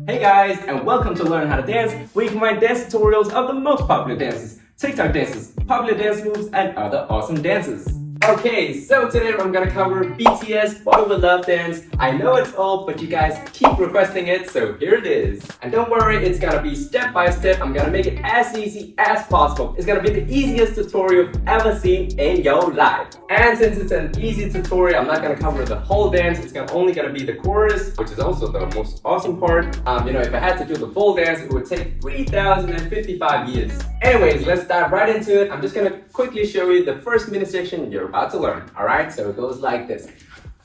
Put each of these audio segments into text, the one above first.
Hey guys, and welcome to Learn How to Dance, where you can find dance tutorials of the most popular dances, TikTok dances, popular dance moves, and other awesome dances. Okay, so today I'm gonna cover BTS Boy With Luv dance. I know it's old, but you guys keep requesting it, so here it is. And don't worry, it's gonna be step by step. I'm gonna make it as easy as possible. It's gonna be the easiest tutorial you've ever seen in your life. And since it's an easy tutorial, I'm not gonna cover the whole dance. It's only gonna be the chorus, which is also the most awesome part. If I had to do the full dance, it would take 3,055 years. Anyways, let's dive right into it. I'm just gonna quickly show you the first mini section you're about to learn. All right, so it goes like this.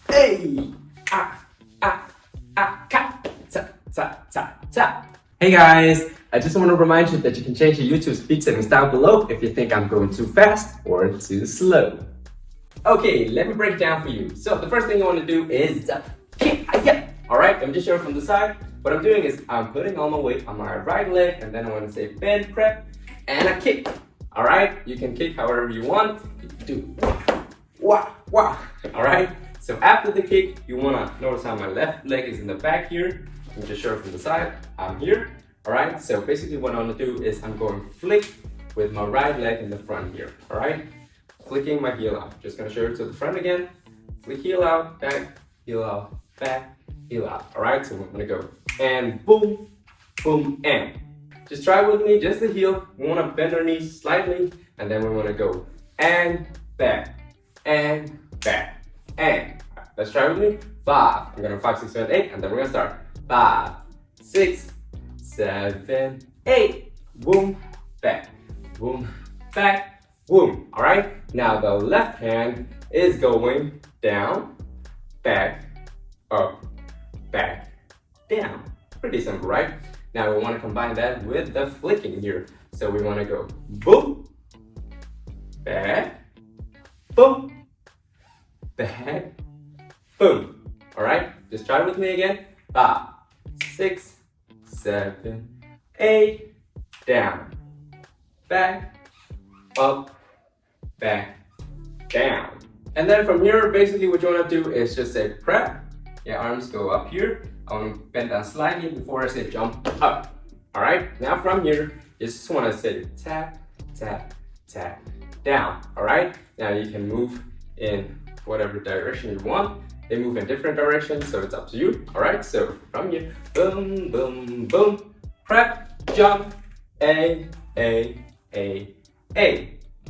Hey, ka, ta, ta, ta, ta. Hey guys, I just want to remind you that you can change your YouTube speed settings down below if you think I'm going too fast or too slow. Okay, let me break it down for you. So the first thing you want to do is kick. All right, let me just show it from the side. What I'm doing is I'm putting all my weight on my right leg, and then I want to say bend, prep, and a kick. All right, you can kick however you want. You can do wah, wah. All right, so after the kick, you want to notice how my left leg is in the back here. Let me just show it from the side. I'm here. All right, so basically what I'm going to do is I'm going flick with my right leg in the front here. All right, flicking my heel out. Just going to show it to the front again. Flick heel out, back, heel out, back, heel out. All right, so we're going to go and boom, boom, and. Just try with me, just the heel. We want to bend our knees slightly, and then we want to go and back, and back, and. Let's try with me. 5. I'm going to 5, 6, 7, 8, and then we're going to start. 5, 6, 7, 8. Boom, back, boom, back, boom. All right. Now the left hand is going down, back, up, back, down. Pretty simple, right? Now we want to combine that with the flicking here. So we want to go boom, back, boom, back, boom. All right, just try it with me again. 5, 6, 7, 8, down, back, up, back, down. And then from here, basically what you want to do is just say prep. Your arms go up here. I want to bend down slightly before I say jump up. All right, now from here, you just want to say tap, tap, tap, down. All right, now you can move in whatever direction you want. They move in different directions, so it's up to you. All right, so from here, boom, boom, boom, prep, jump, A.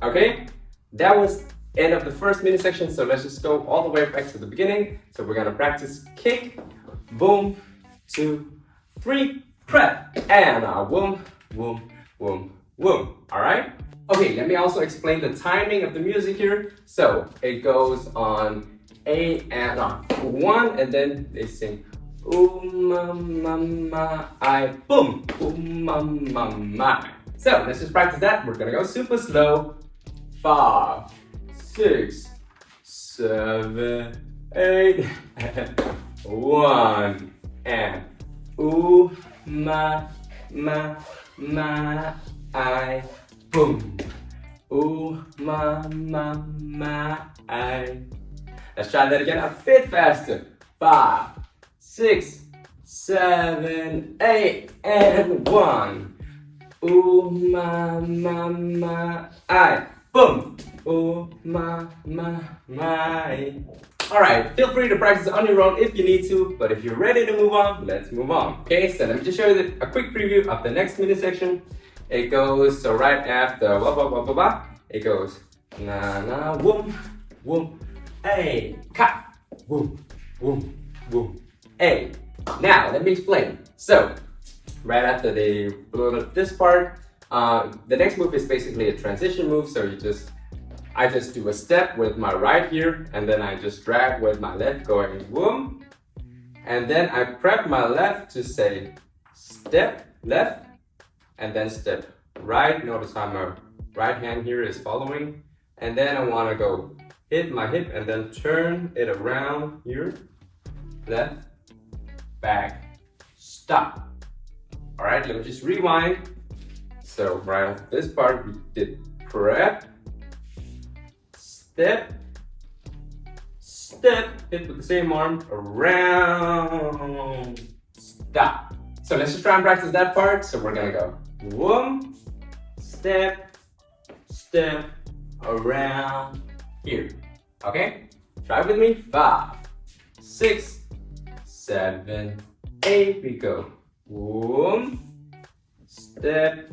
Okay, that was end of the first mini section, so let's just go all the way back to the beginning. So we're gonna practice kick, boom, 2, 3, prep, and boom, boom, boom, boom. All right. Okay, let me also explain the timing of the music here. So it goes on A and 1, and then they sing ooh ma ma ma I boom, ooh ma ma ma. So let's just practice that. We're gonna go super slow. 5, 6, 7, 8, 1, and ooh ma ma ma I boom, ooh ma ma ma I. Let's try that again a bit faster. 5, 6, 7, 8, and 1. Ooh ma ma ma I boom, ooh ma ma ma. All right, feel free to practice on your own if you need to, but if you're ready to move on, let's move on. Okay, so let me just show you a quick preview of the next mini section. It goes, so right after wah, wah, wah, wah, wah, it goes na na boom, boom, hey, ka, boom, boom, boom, hey. Now, let me explain. So, right after they blow up this part, the next move is basically a transition move. So I just do a step with my right here, and then I just drag with my left going boom. And then I prep my left to say step left, and then step right. Notice how my right hand here is following. And then I want to go hit my hip and then turn it around here. Left, back, stop. All right, let me just rewind. So right after this part, we did prep, step, step, hit with the same arm, around, stop. So let's just try and practice that part. So we're gonna go one, step, step, around here. Okay? Try it with me. 5, 6, 7, 8. We go. One, step,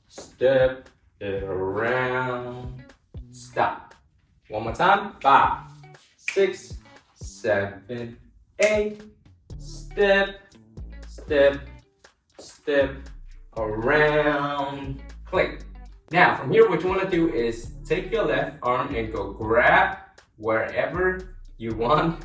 step, around, stop. One more time. 5, 6, 7, 8. Step, step, step, around, click. Now from here, what you want to do is take your left arm and go grab wherever you want.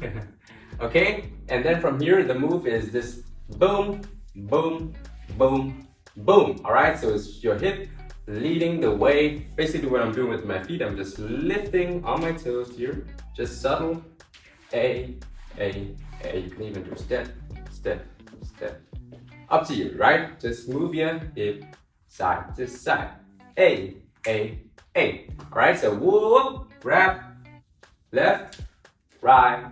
Okay? And then from here, the move is this boom, boom, boom, boom. Alright? So it's your hip leading the way. Basically what I'm doing with my feet, I'm just lifting on my toes here. Just subtle. A. You can even do step, step, step. Up to you, right? Just move your hip side to side. A. Alright, so whoop, grab, left, right.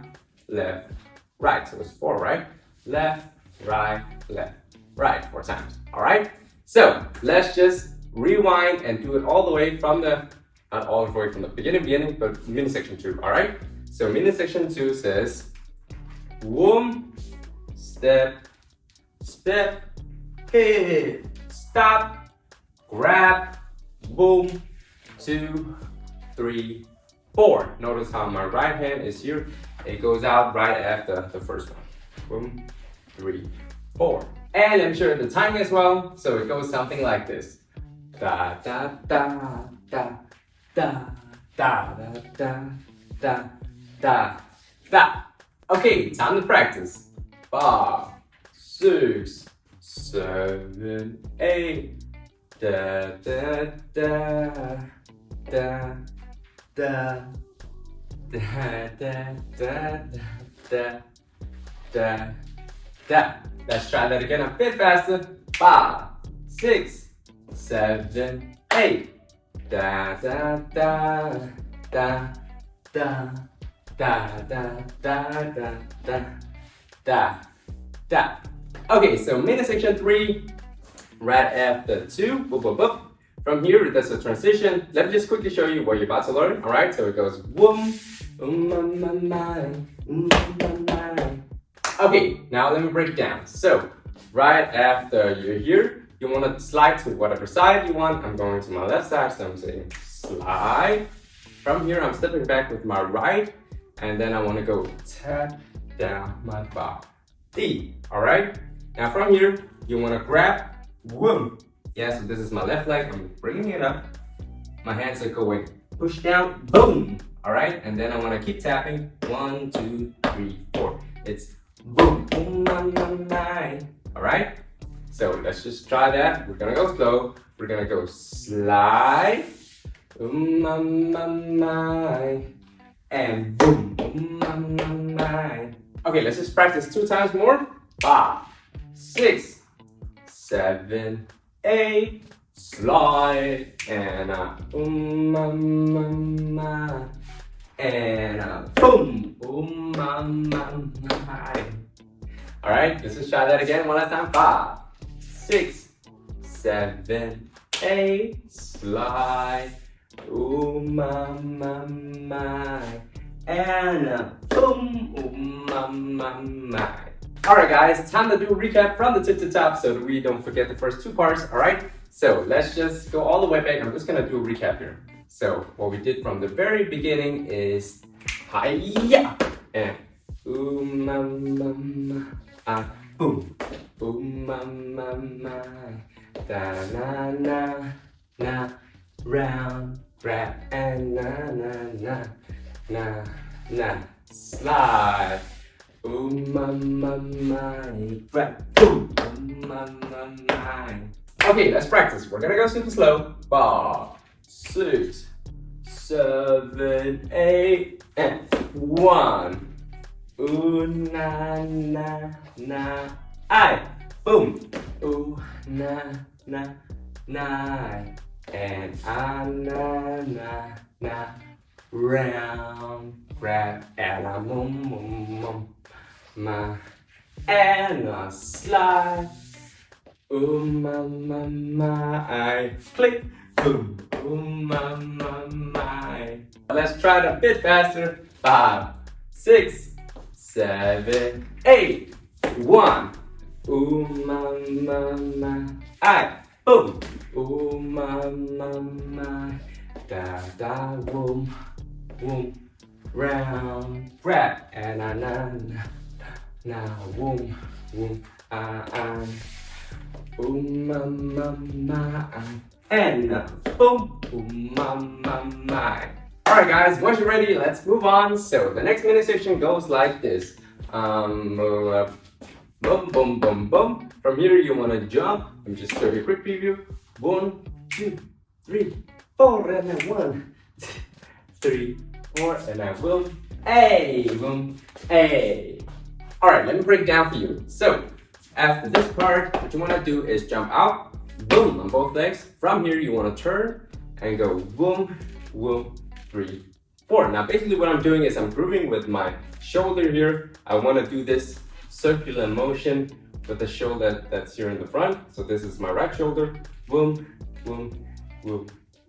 So it's 4, right? Left, right. 4 times. Alright? So let's just rewind and do it all the way from the, not all the way from the beginning, but mini section 2. Alright? So mini section 2 says, one, step, step, hit, stop, grab, boom, 2, 3, 4. Notice how my right hand is here. It goes out right after the first one. Boom, 3, 4. And let me show you the timing as well. So it goes something like this. Da da da da da da da da da da. Okay, time to practice. 5, 6, 7, 8. Da da da da da da da da da. Let's try that again a bit faster. 5, 6, 7, 8. Da da da da da da da da da. Okay, so mini section 3, right after 2. Boop, boop, boop. From here, there's a transition. Let me just quickly show you what you're about to learn. All right, so it goes boom, Okay, now let me break it down. So, right after you're here, you want to slide to whatever side you want. I'm going to my left side, so I'm saying slide. From here, I'm stepping back with my right, and then I want to go tap down my body. All right? Now from here, you want to grab, boom. Yeah, so this is my left leg. I'm bringing it up. My hands are going push down, boom. All right, and then I want to keep tapping. 1, 2, 3, 4. It's boom, boom, all right? So let's just try that. We're gonna go slow. We're gonna go slide, and boom, Okay, let's just practice 2 times more. 5, 6, 7, 8. Slide and and boom, All right, let's just try that again one last time. 5, 6, 7, 8. Slide, and boom, All right, guys, time to do a recap from the tip to top so that we don't forget the first 2 parts. All right, so let's just go all the way back. I'm just gonna do a recap here. So what we did from the very beginning is hi-ya and boom, da na na, round, grab and na, slide, grab, boom, Okay, let's practice. We're gonna go super slow. 5, 6, 7, 8, and 1. Ooh, I. Boom. Ooh, and round, grab, and and a slide. My, click. My. Let's try it a bit faster. 5, 6, 7, 8. 1. My. Boom. My. Da da boom. Boom. Round. Rap. And na. Boom. Boom. And boom, my. Alright guys, once you're ready, let's move on. So the next mini section goes like this. Boom, boom, boom, boom. From here you want to jump. Let me just show you a quick preview. 1, 2, 3, 4, and then 1, 2, 3, 4, and then boom, hey, boom, hey. Alright, let me break it down for you. So after this part, what you want to do is jump out, boom, on both legs. From here, you want to turn and go boom, boom, 3, 4. Now, basically what I'm doing is I'm grooving with my shoulder here. I want to do this circular motion with the shoulder that's here in the front. So this is my right shoulder, boom, boom, boom,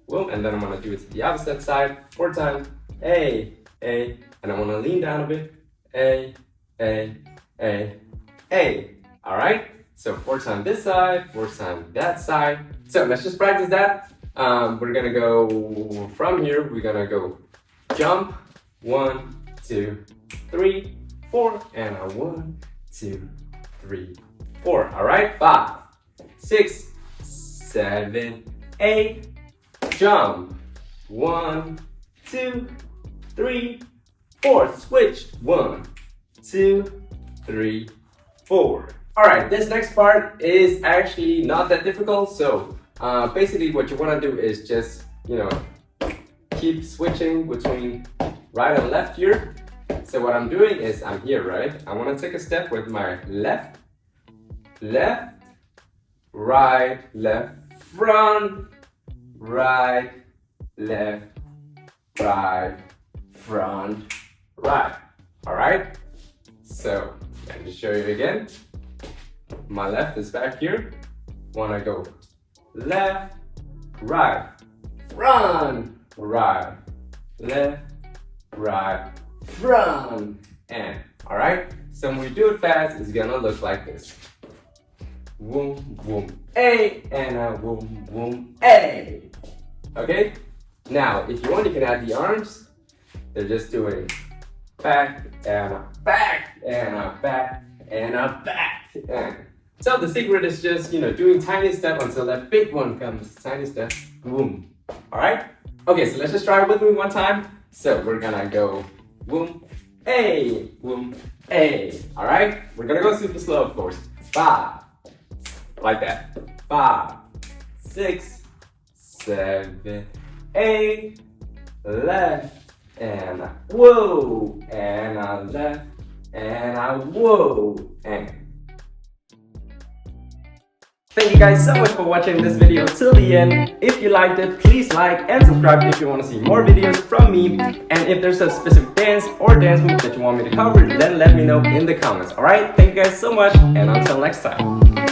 boom. And then I'm going to do it to the opposite side, 4 times, hey, hey. And I want to lean down a bit, hey, hey, hey, hey. All right, so 4 times this side, 4 times that side. So let's just practice that. We're gonna go from here. We're gonna go jump, 1, 2, 3, 4, and a 1, 2, 3, 4. All right, 5, 6, 7, 8. Jump, 1, 2, 3, 4. Switch, 1, 2, 3, 4. Alright, this next part is actually not that difficult. So basically what you want to do is just, keep switching between right and left here. So what I'm doing is I'm here, right? I want to take a step with my left, right, left, front, right, left, right, front, right. Alright? So let me show you again. My left is back here. Wanna go left, right, front, right, left, right, front, and alright. So when we do it fast, it's gonna look like this. Boom, boom, A, and a boom, boom, A. Okay? Now, if you want, you can add the arms. They're just doing back and a back and a back and a back. And so the secret is just, doing tiny step until that big one comes. Tiny step, boom. All right? Okay, so let's just try it with me one time. So we're gonna go boom, A, boom, A. All right? We're gonna go super slow, of course. 5, like that. 5, 6, 7, 8, left, and a whoa, and a left, and a whoa, and. Thank you guys so much for watching this video till the end. If you liked it, please like and subscribe if you want to see more videos from me. And if there's a specific dance or dance move that you want me to cover, then let me know in the comments. Alright, thank you guys so much, and until next time.